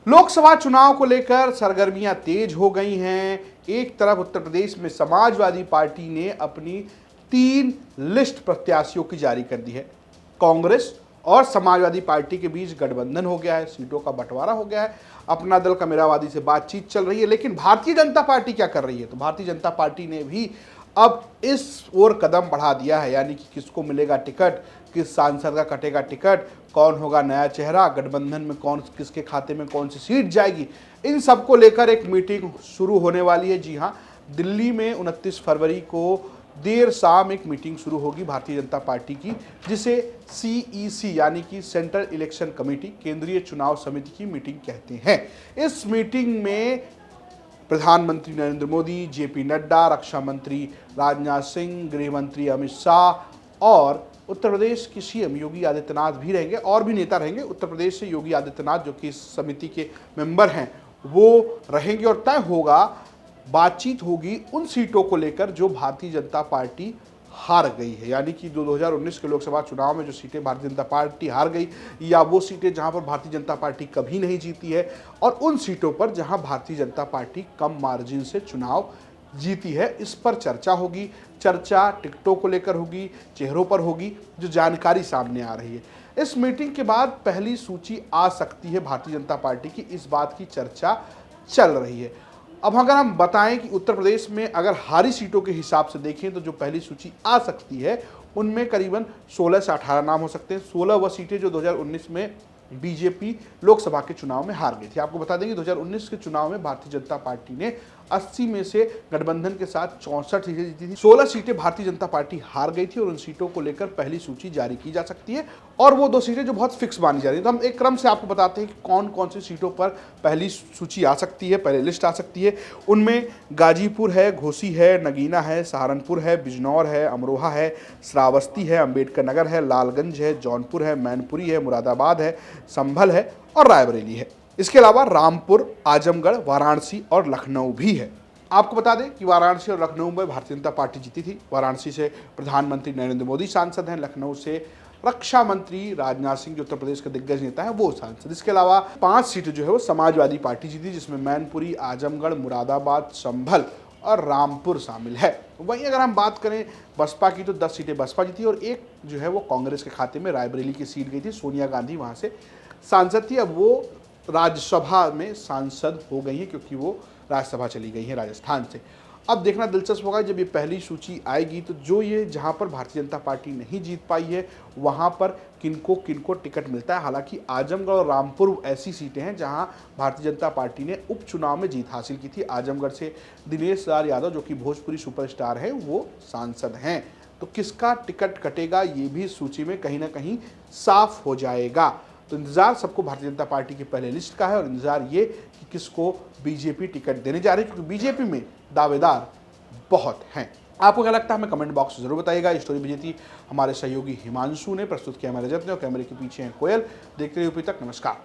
लोकसभा चुनाव को लेकर सरगर्मियां तेज हो गई हैं। एक तरफ उत्तर प्रदेश में समाजवादी पार्टी ने अपनी 3 लिस्ट प्रत्याशियों की जारी कर दी है। कांग्रेस और समाजवादी पार्टी के बीच गठबंधन हो गया है, सीटों का बंटवारा हो गया है। अपना दल कमेरावादी से बातचीत चल रही है, लेकिन भारतीय जनता पार्टी क्या कर रही है? तो भारतीय जनता पार्टी ने भी अब इस ओर कदम बढ़ा दिया है, यानी कि किसको मिलेगा टिकट, किस सांसद का कटेगा टिकट, कौन होगा नया चेहरा, गठबंधन में कौन किसके खाते में कौन सी सीट जाएगी, इन सब को लेकर एक मीटिंग शुरू होने वाली है। जी हाँ, दिल्ली में 29 फरवरी को देर शाम एक मीटिंग शुरू होगी भारतीय जनता पार्टी की, जिसे CEC यानी कि सेंट्रल इलेक्शन कमेटी, केंद्रीय चुनाव समिति की मीटिंग कहते हैं। इस मीटिंग में प्रधानमंत्री नरेंद्र मोदी, JP नड्डा, रक्षा मंत्री राजनाथ सिंह, गृह मंत्री अमित शाह और उत्तर प्रदेश के CM योगी आदित्यनाथ भी रहेंगे और भी नेता रहेंगे। उत्तर प्रदेश से योगी आदित्यनाथ, जो कि इस समिति के मेंबर हैं, वो रहेंगे और तय होगा, बातचीत होगी उन सीटों को लेकर जो भारतीय जनता पार्टी हार गई है। यानी कि जो 2019 के लोकसभा चुनाव में जो सीटें भारतीय जनता पार्टी हार गई, या वो सीटें जहां पर भारतीय जनता पार्टी कभी नहीं जीती है, और उन सीटों पर जहां भारतीय जनता पार्टी कम मार्जिन से चुनाव जीती है, इस पर चर्चा होगी। चर्चा टिकटों को लेकर होगी, चेहरों पर होगी, जो जानकारी सामने आ रही है। इस मीटिंग के बाद पहली सूची आ सकती है भारतीय जनता पार्टी की, इस बात की चर्चा चल रही है। अब अगर हम बताएं कि उत्तर प्रदेश में अगर हारी सीटों के हिसाब से देखें तो जो पहली सूची आ सकती है उनमें करीबन 16 से 18 नाम हो सकते हैं। 16 वह सीटें जो 2019 में बीजेपी लोकसभा के चुनाव में हार गई थी। आपको बता दें कि 2019 के चुनाव में भारतीय जनता पार्टी ने 80 में से गठबंधन के साथ 64 सीटें जीती थी। 16 सीटें भारतीय जनता पार्टी हार गई थी और उन सीटों को लेकर पहली सूची जारी की जा सकती है, और वो 2 सीटें जो बहुत फिक्स मानी जा रही है। तो हम एक क्रम से आपको बताते हैं कि कौन कौन सी सीटों पर पहली सूची आ सकती है, पहले लिस्ट आ सकती है। उनमें गाजीपुर है, घोसी है, नगीना है, सहारनपुर है, बिजनौर है, अमरोहा है, श्रावस्ती है, अंबेडकर नगर है, लालगंज है, जौनपुर है, मैनपुरी है, मुरादाबाद है, संभल है और रायबरेली है। इसके अलावा रामपुर, आजमगढ़, वाराणसी और लखनऊ भी है। आपको बता दें कि वाराणसी और लखनऊ में भारतीय जनता पार्टी जीती थी। वाराणसी से प्रधानमंत्री नरेंद्र मोदी सांसद हैं, लखनऊ से रक्षा मंत्री राजनाथ सिंह, जो उत्तर प्रदेश के दिग्गज नेता हैं, वो सांसद। इसके अलावा 5 सीटें जो है वो समाजवादी पार्टी जीती, जिसमें मैनपुरी, आजमगढ़, मुरादाबाद, संभल और रामपुर शामिल है। वहीं अगर हम बात करें बसपा की, तो 10 सीटें बसपा जीती और एक जो है वो कांग्रेस के खाते में रायबरेली की सीट गई थी। सोनिया गांधी वहां से सांसद थी, अब वो राज्यसभा में सांसद हो गई है क्योंकि वो राज्यसभा चली गई है राजस्थान से। अब देखना दिलचस्प होगा जब ये पहली सूची आएगी तो जो ये जहां पर भारतीय जनता पार्टी नहीं जीत पाई है वहां पर किनको किनको टिकट मिलता है। हालांकि आजमगढ़ और रामपुर ऐसी सीटें हैं जहां भारतीय जनता पार्टी ने उपचुनाव में जीत हासिल की थी। आजमगढ़ से दिनेश लाल यादव, जो कि भोजपुरी सुपरस्टार है, वो सांसद हैं। तो किसका टिकट कटेगा ये भी सूची में कहीं ना कहीं साफ हो जाएगा। तो इंतजार सबको भारतीय जनता पार्टी की पहले लिस्ट का है, और इंतजार ये कि किसको बीजेपी टिकट देने जा रही है, क्योंकि बीजेपी में दावेदार बहुत हैं। आपको क्या लगता है हमें कमेंट बॉक्स में जरूर बताइएगा। स्टोरी भेजी थी हमारे सहयोगी हिमांशु ने, प्रस्तुत किया हमारे रजत ने, और कैमरे के पीछे हैं कोयल। देखते रहिए ऊपर तक। नमस्कार।